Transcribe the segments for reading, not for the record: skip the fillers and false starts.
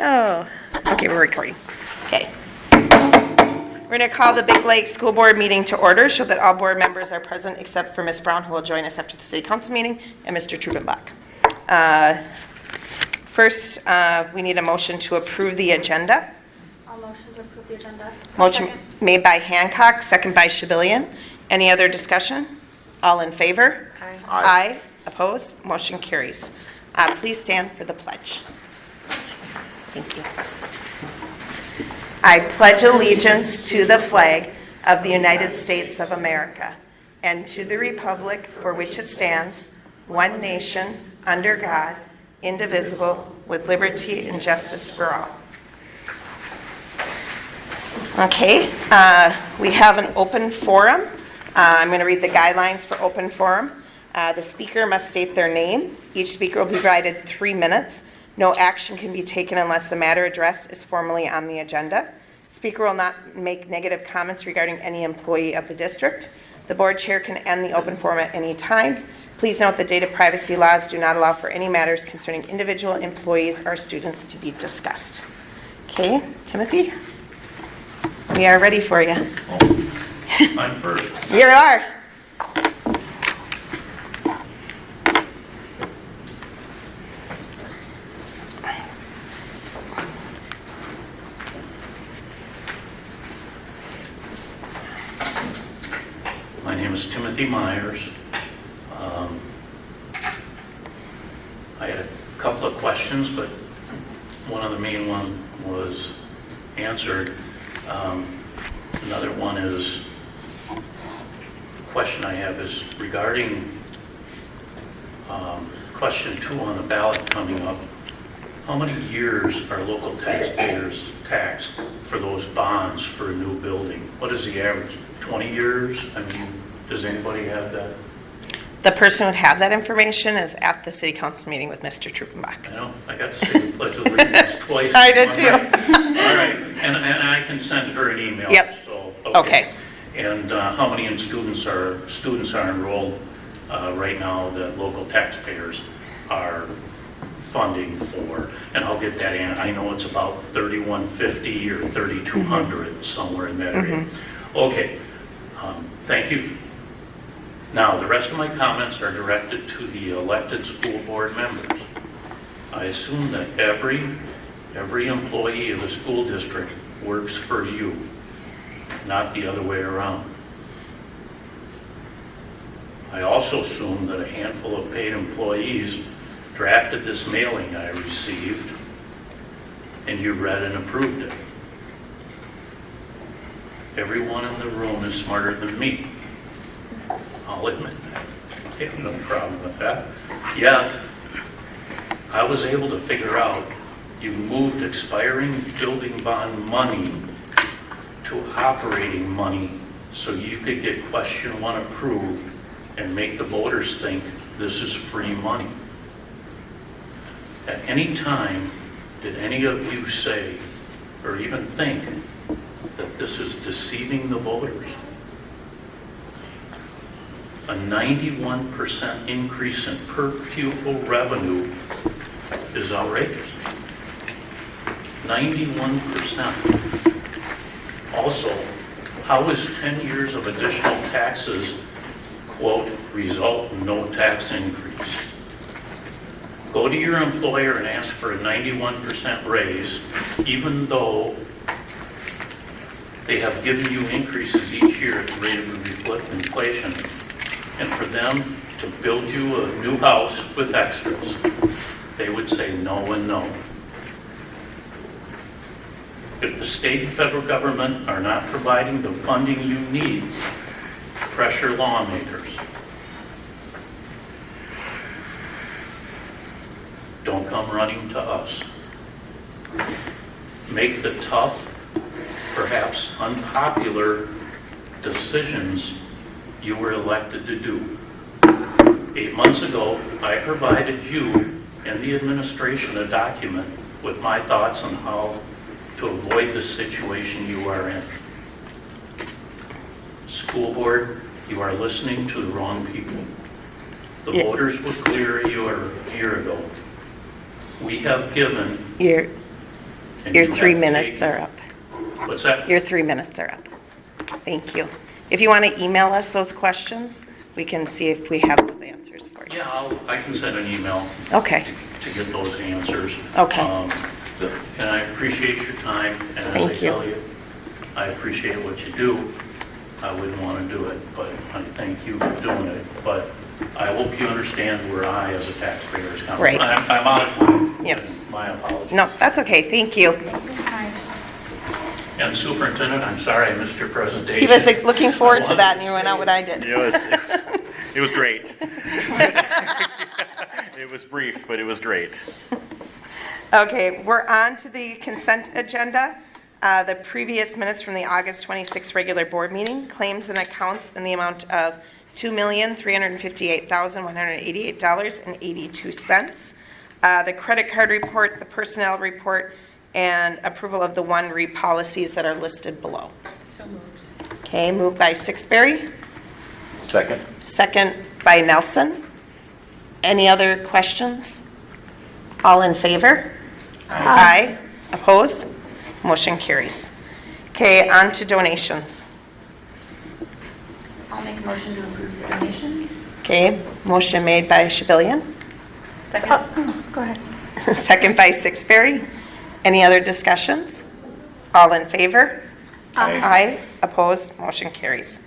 Oh, okay, we're recording. Okay. We're going to call the Big Lake School Board meeting to order so that all board members are present except for Ms. Brown, who will join us after the City Council meeting, and Mr. Trubenbach. First, we need a motion to approve the agenda. I'll motion to approve the agenda. Motion Second. made by Hancock, second by Shabilian. Any other discussion? All in favor? Aye. Aye. Opposed? Motion carries. Please stand for the pledge. Thank you. I pledge allegiance to the flag of the United States of America and to the republic for which it stands, one nation, under God, indivisible, with liberty and justice for all. Okay, we have an open forum. I'm going to read the guidelines for open forum. The speaker must state their name. Each speaker will be provided 3 minutes. No action can be taken unless the matter addressed is formally on the agenda. Speaker will not make negative comments regarding any employee of the district. The board chair can end the open forum at any time. Please note that data privacy laws do not allow for any matters concerning individual employees or students to be discussed. Okay, Timothy, we are ready for you. I'm first. Here you are. My name is Timothy Myers. I had a couple of questions, but one of the main ones was answered. Another one is, the question I have is regarding question 2 on the ballot coming up. How many years are local taxpayers taxed for those bonds for a new building? What is the average? 20 years? I mean, does anybody have that? The person who would have that information is at the City Council meeting with Mr. Trubenbach. I know, I got to say the Pledge of Allegiance twice. I did too. All right, and I can send her an email. Yep. So, Okay. And how many students are enrolled right now that local taxpayers are funding for? And I'll get that in. I know it's about 3,150 or 3,200, somewhere in that area. Okay, thank you. Now, the rest of my comments are directed to the elected school board members. I assume that every employee of the school district works for you, not the other way around. I also assume that a handful of paid employees drafted this mailing I received, and you read and approved it. Everyone in the room is smarter than me. I'll admit that. I have no problem with that. Yet, I was able to figure out you moved expiring building bond money to operating money so you could get question 1 approved and make the voters think this is free money. At any time, did any of you say or even think that this is deceiving the voters? A 91% increase in per pupil revenue is outrageous. 91%. Also, how is 10 years of additional taxes, quote, result in no tax increase? Go to your employer and ask for a 91% raise, even though they have given you increases each year at the rate of inflation. And for them to build you a new house with extras, they would say no and no. If the state and federal government are not providing the funding you need, pressure lawmakers. Don't come running to us. Make the tough, perhaps unpopular decisions you were elected to do. 8 months ago, I provided you and the administration a document with my thoughts on how to avoid the situation you are in. School board, you are listening to the wrong people. The voters were clear a year ago. We have given and Your you 3 have minutes taken- are up. What's that? Your 3 minutes are up. Thank you. If you want to email us those questions, we can see if we have those answers for you. Yeah, I can send an email Okay. to get those answers. Okay. And I appreciate your time, and as I Thank you. tell you, I appreciate what you do. I wouldn't want to do it, but I thank you for doing it. But I hope you understand where I, as a taxpayer, is coming. Right. I'm out of time. Yep. My apologies. No, that's okay. Thank you. Ms. Kynes. And Superintendent, I'm sorry I missed your presentation. He was like, looking forward to that, and you went out what I did. It was great. It was brief, but it was great. Okay, we're on to the consent agenda. The previous minutes from the August 26th regular board meeting, claims and accounts in the amount of $2,358,188.82. The credit card report, the personnel report, and approval of the one RE policies that are listed below. So moved. Okay, moved by Sixberry, Second. second by Nelson. Any other questions? All in favor? Aye. Opposed? Motion carries. Okay, on to donations. I'll make a motion to approve the donations. Okay, motion made by Shabilian, Second. Go ahead. second by Sixberry. Any other discussions? All in favor? Aye. Aye. Opposed? Motion carries.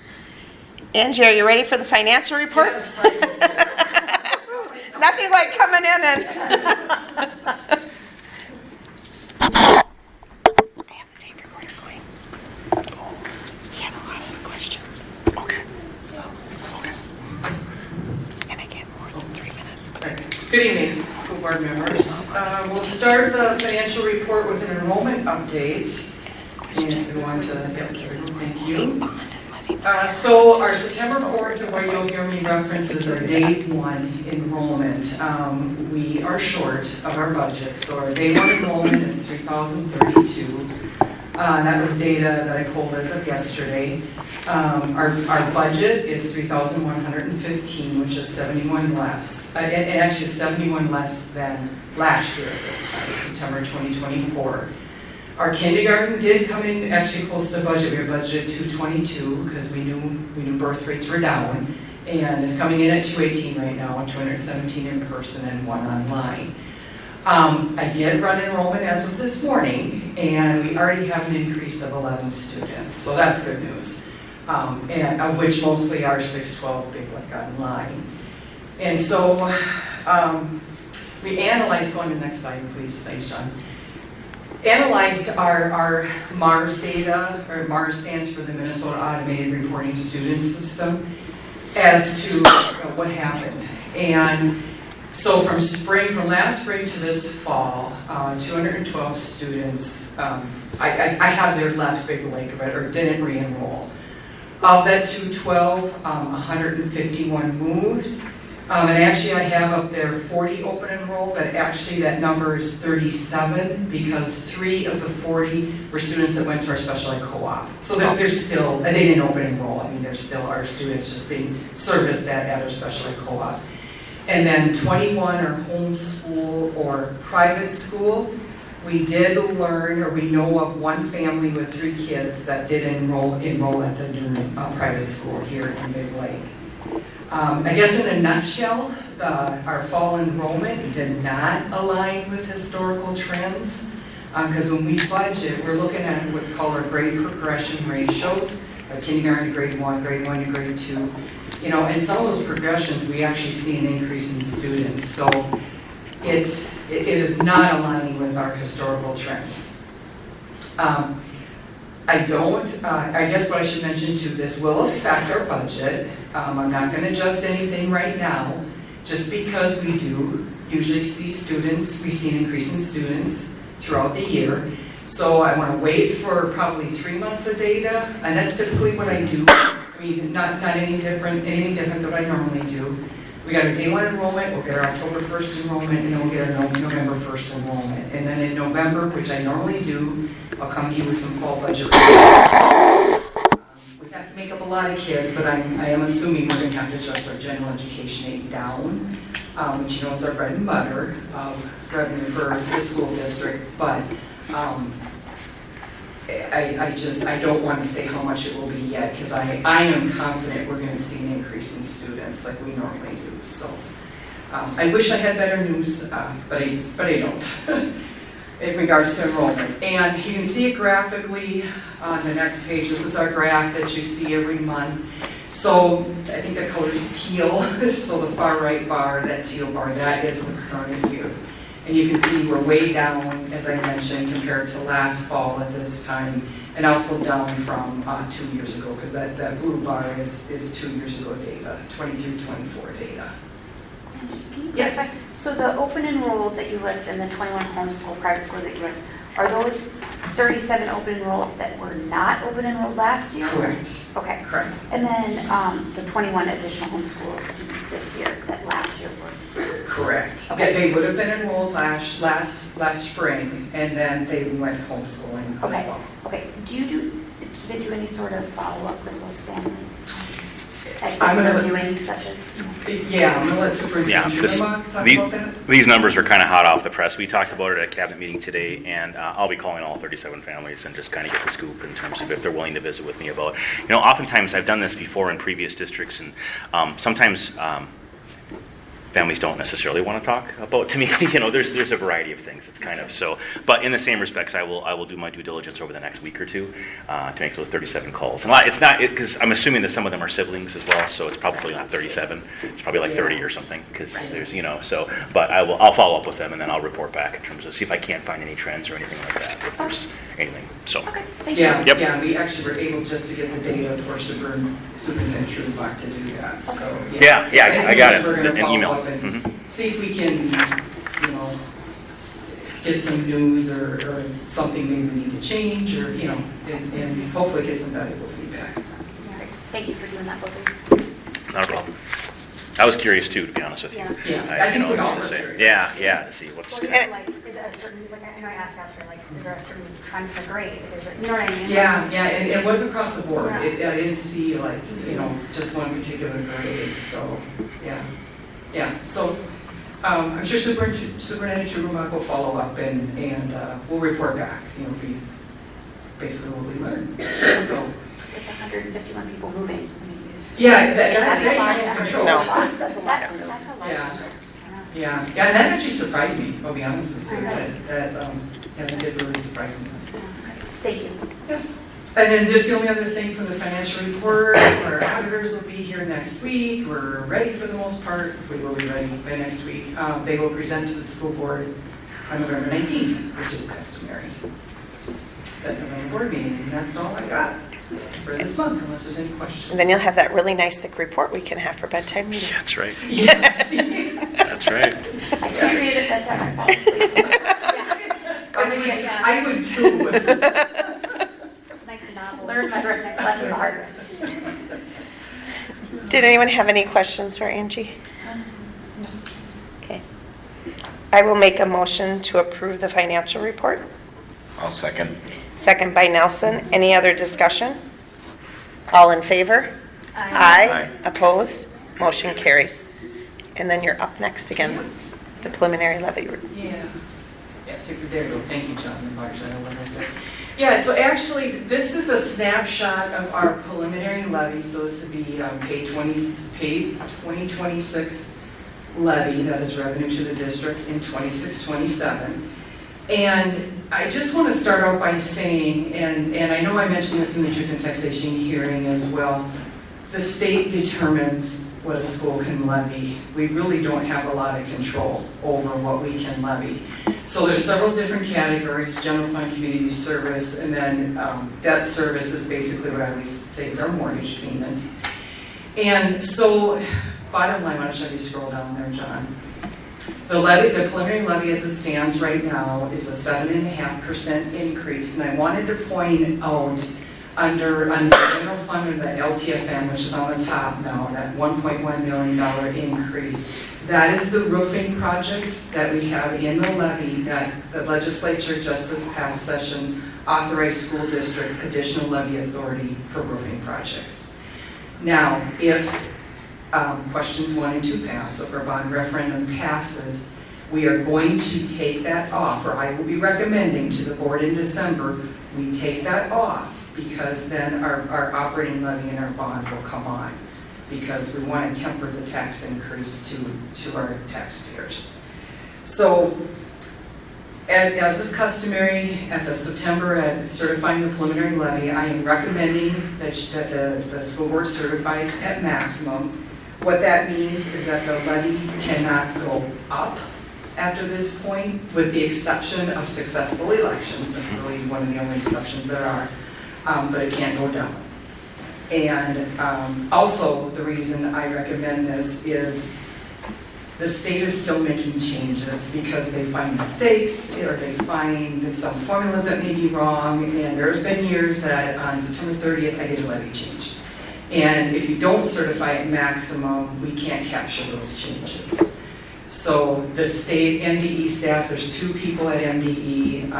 Angie, are you ready for the financial report? Nothing like coming in and... I have the tape recorder going. He had a lot of questions. Okay. So, and I get more than 3 minutes. But Good evening, school board members. We'll start the financial report with an enrollment update. And we want to, thank you. So our September 4th, what you'll hear me reference is our day one enrollment. We are short of our budget, so our day one enrollment is 3,032. That was data that I pulled as of yesterday. Our budget is 3,115, which is 71 less. And actually 71 less than last year at this time, September 2024. Our kindergarten did come in actually close to budget. We were budgeted 222 because we knew birth rates were down, and it's coming in at 218 right now, 217 in person and 1 online. I did run enrollment as of this morning, and we already have an increase of 11 students, so that's good news. And of which mostly are 612 Big Lick Online. And so we analyzed, go on to the next slide, please. Thanks, John. Analyzed our MARS data, or MARS stands for the Minnesota Automated Reporting Student System, as to what happened. And so from last spring to this fall, 212 students, I have their left Big Lake, or didn't re-enroll. Of that 212, 151 moved. And actually I have up there 40 open enroll, but actually that number is 37 because 3 of the 40 were students that went to our special ed co-op. So they're still, they didn't open enroll, I mean they're still our students just being serviced at our special ed co-op. And then 21 are homeschool or private school. We did learn, or we know of one family with 3 kids that did enroll at the new private school here in Big Lake. I guess in a nutshell, our fall enrollment did not align with historical trends, because when we budget, we're looking at what's called our grade progression ratios, kindergarten to grade 1, grade 1 to grade 2. You know, and some of those progressions, we actually see an increase in students. So it is not aligning with our historical trends. I guess what I should mention too, this will affect our budget. I'm not going to adjust anything right now, just because we do usually see students, we see an increase in students throughout the year. So I want to wait for probably 3 months of data, and that's typically what I do. I mean, not anything different than what I normally do. We got our day 1 enrollment, we'll get our October 1st enrollment, and then we'll get our November 1st enrollment. And then in November, which I normally do, I'll come to you with some fall budget. We have to make up a lot of kids, but I am assuming we're going to have to adjust our general education aid down, which you know is our bread and butter of revenue for the school district. But I don't want to say how much it will be yet, because I am confident we're going to see an increase in students like we normally do. So I wish I had better news, but I don't in regards to enrollment. And you can see it graphically on the next page. This is our graph that you see every month. So I think the color is teal. So the far right bar, that teal bar, that is the current year. And you can see we're way down, as I mentioned, compared to last fall at this time, and also down from 2 years ago, because that blue bar is 2 years ago data, 23-24 data. Can you Yes. clarify? So the open enrolled that you list and the 21 homeschool private schools that you list, are those 37 open enrolled that were not open enrolled last year? Correct. Okay. Correct. And then, so 21 additional homeschool students this year that last year were? Correct. Okay. They would have been enrolled last spring, and then they went homeschooling this Okay. fall. Okay. Do they do any sort of follow-up with those families? I'm gonna- Interviewing such as? Yeah, I'm going to let Yeah, Superintendent this- Schulman talk the- about that. These numbers are kind of hot off the press. We talked about it at a cabinet meeting today, and I'll be calling all 37 families and just kind of get the scoop in terms of if they're willing to visit with me about, oftentimes I've done this before in previous districts, and sometimes families don't necessarily want to talk about to me. There's a variety of things. It's kind of so, but in the same respects, I will do my due diligence over the next week or two to make those 37 calls. And it's not because I'm assuming that some of them are siblings as well, so it's probably not 37. It's probably like 30 or something because there's so. But I'll follow up with them and then I'll report back in terms of see if I can't find any trends or anything like that. If there's anything, so. Okay, thank you. Yeah, Yep. yeah, we actually were able just to get the data for Superintendent Schulman to do that, so. Yeah, I got it. We're gonna An follow email. up and Mhm. see if we can, get some news or something maybe we need to change, or, and hopefully get some valuable feedback. All right. Thank you for doing that, both of you. Not a problem. I was curious too, to be honest with you. Yeah. Yeah, I think we all just were to say, curious. yeah, to see what's. Well, is it a certain, like, I know I asked Esther, like, is there a certain time for grade? Is it, you know what I mean? Yeah, and it was across the board. Yeah. I didn't see just one particular grade, so, yeah. So, I'm sure Superintendent Schulman will follow up and we'll report back, basically what we learned. So, With 151 people moving. I mean, yeah, that's a lot. that That's control. a lot. That's a lot. That's a large Yeah. number. Yeah, and that actually surprised me, I'll be honest with you, Okay. that did really surprise me. Thank you. And then just the only other thing from the financial report, our auditors will be here next week. We're ready for the most part. We will be ready by next week. They will present to the school board on November 19th, which is customary. At the November board meeting, and that's all I got for this month, unless there's any questions. And then you'll have that really nice thick report we can have for bedtime meeting. That's right. Yes. That's right. I can't read it at bedtime. I fall asleep. I would too. It's nice and novel. Learn my lesson the hard way. Did anyone have any questions for Angie? Okay. I will make a motion to approve the financial report. I'll second. Second by Nelson. Any other discussion? All in favor? Aye. Opposed? Motion carries. And then you're up next again, the preliminary levy. Yeah. Yes, there you go. Thank you, John. Yeah, so actually, this is a snapshot of our preliminary levy. So this would be paid 2026 levy, that is revenue to the district in 26-27. And I just want to start out by saying, and I know I mentioned this in the Truth and Taxation hearing as well, the state determines what a school can levy. We really don't have a lot of control over what we can levy. So there's several different categories: general fund, community service, and then debt service is basically what I always say is our mortgage payments. And so, bottom line, why don't you scroll down there, John? The preliminary levy as it stands right now is a 7.5% increase, and I wanted to point out under the general fund or the LTFM, which is on the top now, that $1.1 million increase. That is the roofing projects that we have in the levy that the legislature just this past session authorized school district additional levy authority for roofing projects. Now, if questions 1 and 2 pass, so if our bond referendum passes, We are going to take that off, or I will be recommending to the board in December, we take that off, because then our operating levy and our bond will come on, because we want to temper the tax increase to our taxpayers. So, as is customary at the September at certifying the preliminary levy, I am recommending that the school board certifies at maximum. What that means is that the levy cannot go up after this point, with the exception of successful elections. That's really one of the only exceptions there are, but it can't go down. And also, the reason I recommend this is the state is still making changes because they find mistakes or they find some formulas that may be wrong. And there's been years that on September 30th, I get a levy change. And if you don't certify at maximum, we can't capture those changes. So the state MDE staff, there's 2 people at MDE.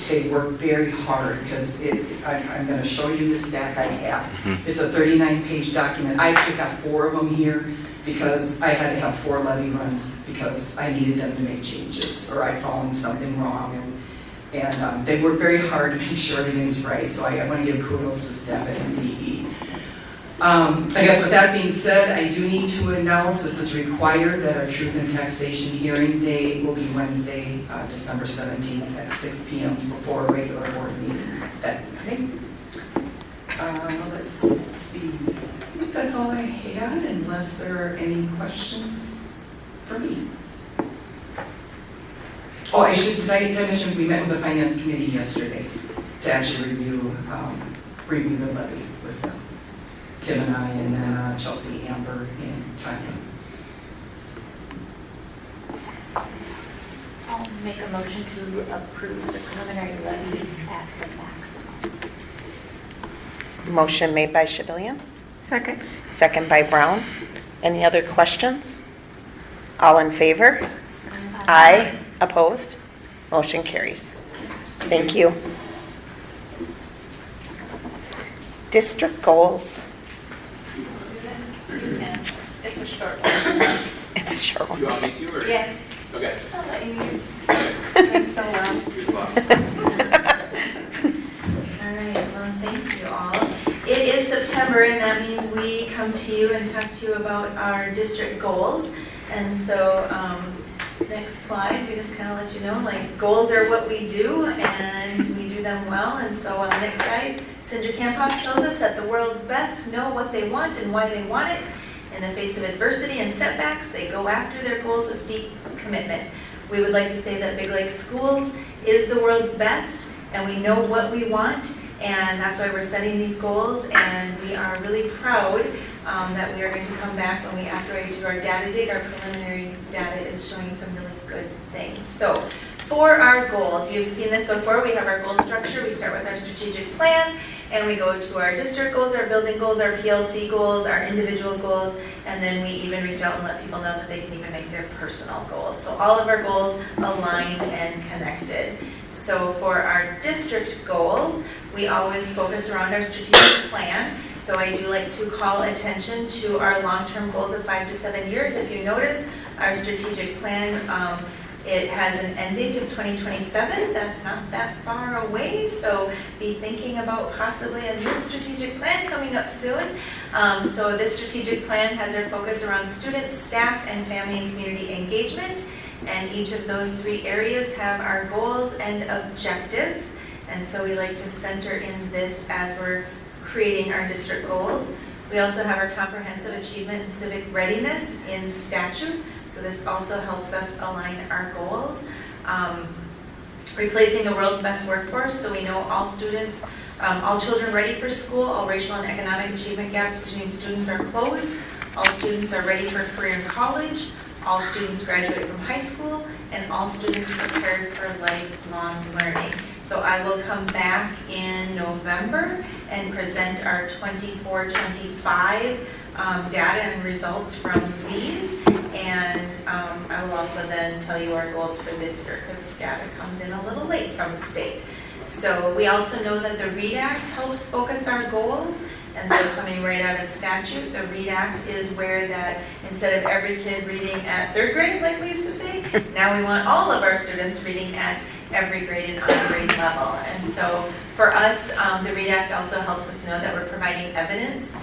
They work very hard because I'm going to show you the stack I have. It's a 39-page document. I actually got 4 of them here because I had to have 4 levy runs because I needed them to make changes or I found something wrong. And they work very hard to make sure everything's right. So I want to give kudos to the staff at MDE. I guess with that being said, I do need to announce, this is required, that our Truth in Taxation hearing date will be Wednesday, December 17th at 6 p.m. before a regular board meeting that evening. Let's see. I think that's all I had, unless there are any questions for me. Oh, did I mention we met with the Finance Committee yesterday to actually review the levy with them. Tim and I, and then Chelsea, Amber, and Tanya. I'll make a motion to approve the preliminary levy at the maximum. Motion made by Shabilian, Second. second by Brown. Any other questions? All in favor? Aye. Opposed? Motion carries. Thank you. District goals. It's a short one. It's a short one. You want me to, or? Yeah, Okay. I'll let you read. Okay. Thanks so well. You're the boss. All right, well, thank you all. It is September, and that means we come to you and talk to you about our district goals. And so, next slide, we just kind of let you know, like, goals are what we do, and we do them well. And so on the next slide, Sindra Kamphoff tells us that the world's best know what they want and why they want it. In the face of adversity and setbacks, they go after their goals with deep commitment. We would like to say that Big Lake Schools is the world's best, and we know what we want, and that's why we're setting these goals, and we are really proud that we are going to come back after I do our data dig. Our preliminary data is showing some really good things. So for our goals, you've seen this before, we have our goal structure. We start with our strategic plan, and we go to our district goals, our building goals, our PLC goals, our individual goals, and then we even reach out and let people know that they can even make their personal goals. So all of our goals aligned and connected. So for our district goals, we always focus around our strategic plan. So I do like to call attention to our long-term goals of 5 to 7 years. If you notice, our strategic plan, it has an end date of 2027. That's not that far away, so be thinking about possibly a new strategic plan coming up soon. So this strategic plan has our focus around students, staff, and family and community engagement. And each of those 3 areas have our goals and objectives. And so we like to center in this as we're creating our district goals. We also have our comprehensive achievement and civic readiness in statute. So this also helps us align our goals. Replacing the world's best workforce, so we know all students, all children ready for school, all racial and economic achievement gaps between students are closed, all students are ready for career in college, all students graduate from high school, and all students prepared for lifelong learning. So I will come back in November and present our 24-25 data and results from these. And I will also then tell you our goals for this year because data comes in a little late from the state. So we also know that the READ Act helps focus our goals. And so coming right out of statute, the READ Act is where that instead of every kid reading at 3rd grade, like we used to say, Now we want all of our students reading at every grade and on grade level. And so for us, the READ Act also helps us know that we're providing evidence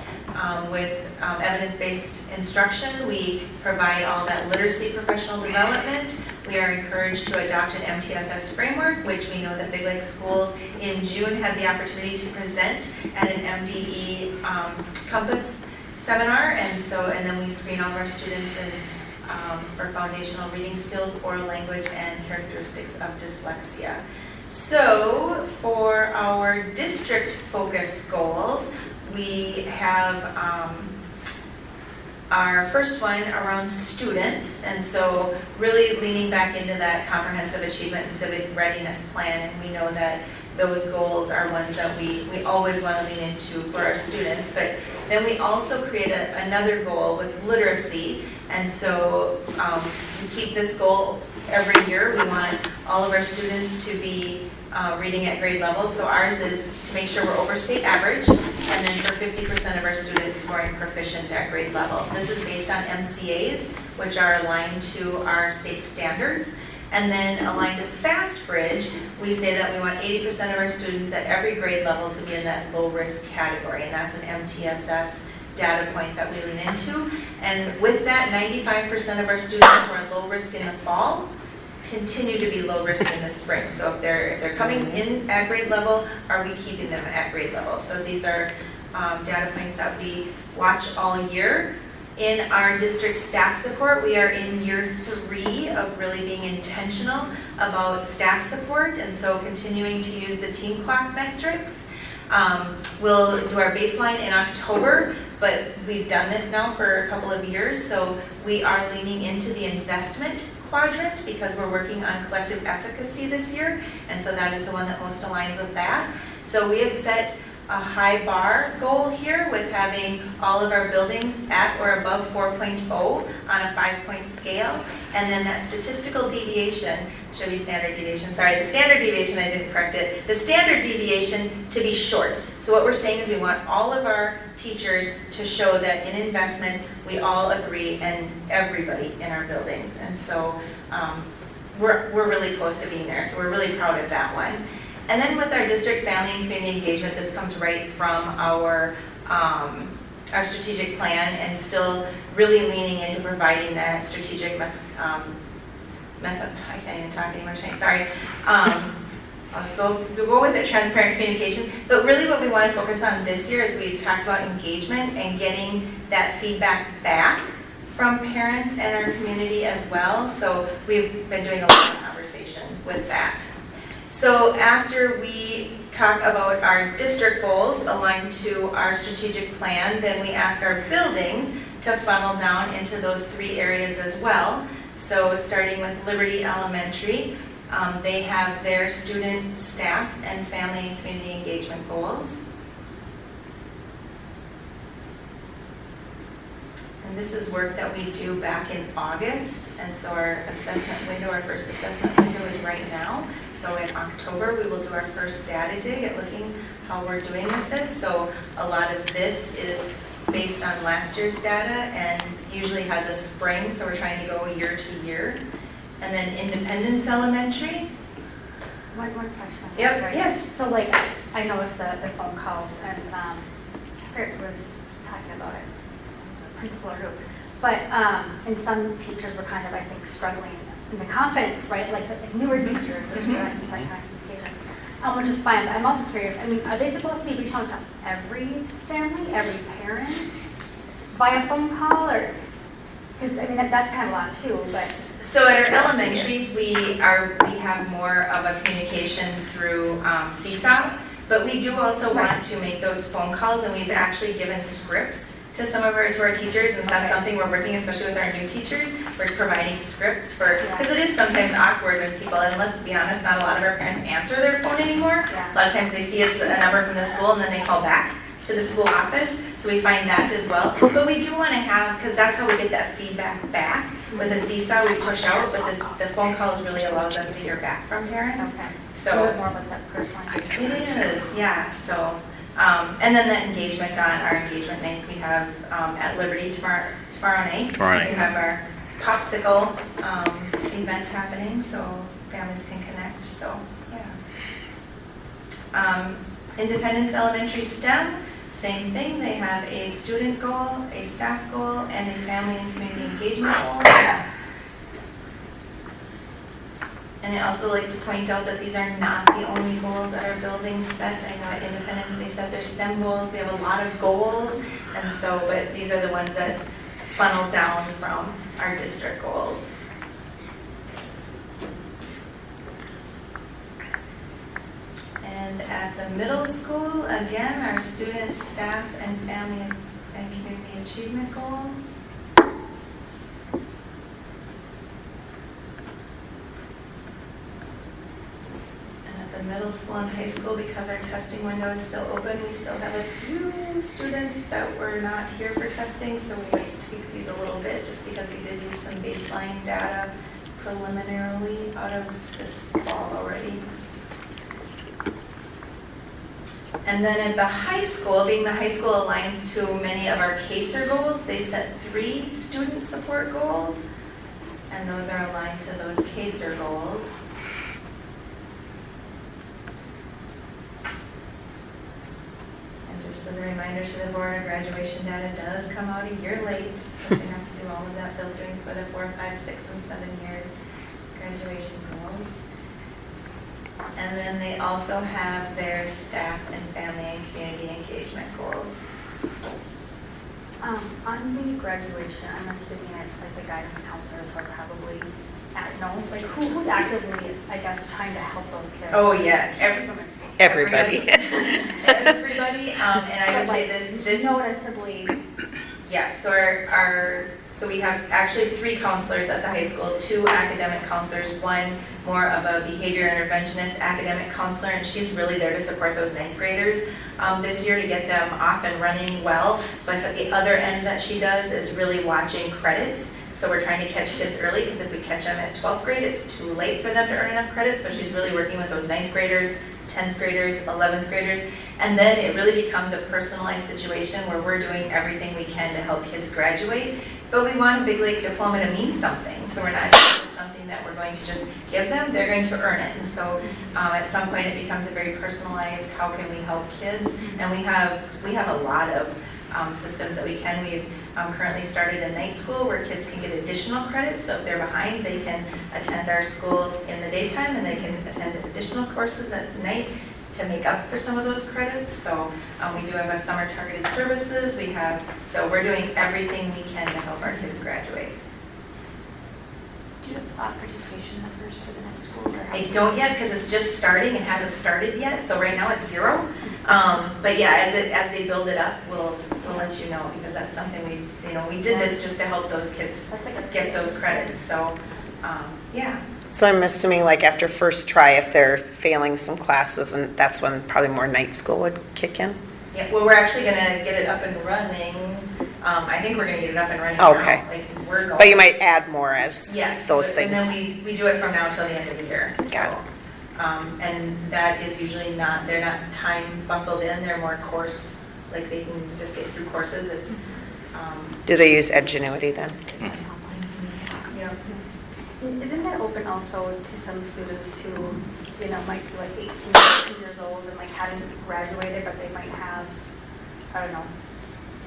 with evidence-based instruction. We provide all that literacy professional development. We are encouraged to adopt an MTSS framework, which we know that Big Lake Schools in June had the opportunity to present at an MDE Compass seminar. And then we screen all of our students for foundational reading skills, oral language, and characteristics of dyslexia. So for our district focus goals, we have our first one around students, and so really leaning back into that comprehensive achievement and civic readiness plan, and we know that those goals are ones that we always want to lean into for our students. But then we also create another goal with literacy, and so we keep this goal every year. We want all of our students to be reading at grade level. So ours is to make sure we're over state average, and then for 50% of our students scoring proficient at grade level. This is based on MCAs, which are aligned to our state standards. And then aligned to FastBridge, we say that we want 80% of our students at every grade level to be in that low risk category, and that's an MTSS data point that we lean into. And with that, 95% of our students who are low risk in the fall continue to be low risk in the spring. So if they're coming in at grade level, are we keeping them at grade level? So these are data points that we watch all year. In our district staff support, we are in year 3 of really being intentional about staff support, and so continuing to use the team clock metrics. We'll do our baseline in October, but we've done this now for a couple of years, so we are leaning into the investment quadrant because we're working on collective efficacy this year, and so that is the one that most aligns with that. So we have set a high bar goal here with having all of our buildings at or above 4.0 on a 5-point scale, and then that statistical deviation, should be standard deviation, sorry, the standard deviation, I didn't correct it, the standard deviation to be short. So what we're saying is we want all of our teachers to show that in investment, we all agree, and everybody in our buildings. And so we're really close to being there, so we're really proud of that one. And then with our district family and community engagement, this comes right from our strategic plan, and still really leaning into providing that strategic method. I can't even talk anymore tonight, sorry. I'll just go with it, transparent communication. But really what we want to focus on this year is we've talked about engagement and getting that feedback back from parents and our community as well. So we've been doing a lot of conversation with that. So after we talk about our district goals aligned to our strategic plan, then we ask our buildings to funnel down into those 3 areas as well. So starting with Liberty Elementary, they have their student, staff, and family and community engagement goals. And this is work that we do back in August, and so our assessment window, our first assessment window is right now. So in October, we will do our first data dig at looking how we're doing with this. So a lot of this is based on last year's data and usually has a spring, so we're trying to go year to year. And then Independence Elementary. One question. Yep, Sorry. yes. So like, I noticed the phone calls, and I forget who was talking about it, principal or who. But, and some teachers were kind of, I think, struggling in the confidence, right? Like newer teachers, which which is fine. But I'm also curious, I mean, are they supposed to be reaching out to every family, every parent via phone call, or, because I mean, that's kind of a lot too, but. So at our elementaries, we have more of a communication through Seesaw, but we do also want to make those phone calls, and we've actually given scripts to some of our teachers, and that's something we're working, especially with our new teachers. We're providing scripts because it is sometimes awkward with people, and let's be honest, not a lot of our parents answer their phone anymore. Yeah. A lot of times they see it's a number from the school, and then they call back to the school office, so we find that as well. But we do want to have, because that's how we get that feedback back. With the Seesaw, we push out, but the phone calls really allows us to hear back from parents. Okay. So a little more with that personalized. it is, yeah. So, and then the engagement on our engagement nights we have at Liberty tomorrow night. Tomorrow night. We have our popsicle event happening, so families can connect, so, yeah. Independence Elementary STEM, same thing, they have a student goal, a staff goal, and a family and community engagement goal. And I also like to point out that these are not the only goals that our buildings set. I know at Independence, they set their STEM goals, we have a lot of goals, and so, but these are the ones that funnel down from our district goals. And at the middle school, again, our student, staff, and family and community achievement goal. And at the middle school and high school, because our testing window is still open, we still have a few students that were not here for testing, so we might tweak these a little bit just because we did use some baseline data preliminarily out of this fall already. And then at the high school, being the high school aligns to many of our CASER goals, they set 3 student support goals, and those are aligned to those CASER goals. And just as a reminder to the board, our graduation data does come out a year late, because they have to do all of that filtering for the 4, 5, 6, and 7-year graduation goals. And then they also have their staff and family and community engagement goals. On the graduation, I'm assuming it's like the guidance counselors who are probably, who's actively, I guess, trying to help those kids? Oh, yes, Everybody. Everybody, and I would say this. Noticeably. Yes, so so we have actually 3 counselors at the high school, 2 academic counselors, 1 more of a behavior interventionist academic counselor, and she's really there to support those 9th graders this year to get them off and running well. But at the other end that she does is really watching credits. So we're trying to catch kids early, because if we catch them at 12th grade, it's too late for them to earn enough credits. So she's really working with those 9th graders, 10th graders, 11th graders, and then it really becomes a personalized situation where we're doing everything we can to help kids graduate. But we want a Big Lake diploma to mean something, so we're not just something that we're going to just give them, they're going to earn it. And so at some point it becomes a very personalized, how can we help kids? And we have a lot of systems that we can. We've currently started a night school where kids can get additional credits, so if they're behind, they can attend our school in the daytime, and they can attend additional courses at night to make up for some of those credits. So we do have a summer targeted services. So we're doing everything we can to help our kids graduate. Do you have participation numbers for the night school? Or I don't yet, because it's just starting. It hasn't started yet, so right now it's 0. But yeah, as they build it up, we'll let you know, because that's something we did this just to help those kids get those credits. So yeah. So I'm assuming like after first try, if they're failing some classes, and that's when probably more night school would kick in? Yeah, well, we're actually going to get it up and running. I think we're going to get it up and running Okay. now. Like, we're going. But you might add more as Yes, those things. and then we do it from now till the end of the year. Got it. And that is usually they're not time buckled in, they're more course, like they can just get through courses. It's, Do they use Edgenuity then? yeah. Isn't that open also to some students who, might be like 18, 19 years old and like hadn't graduated, but they might have, I don't know,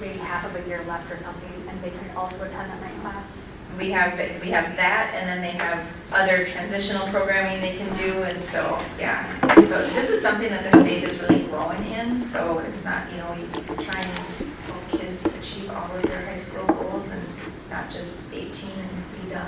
maybe half of a year left or something, and they can also attend that night class? We have that, and then they have other transitional programming they can do, and so, yeah. So this is something that the state is really growing in, so it's not, you try and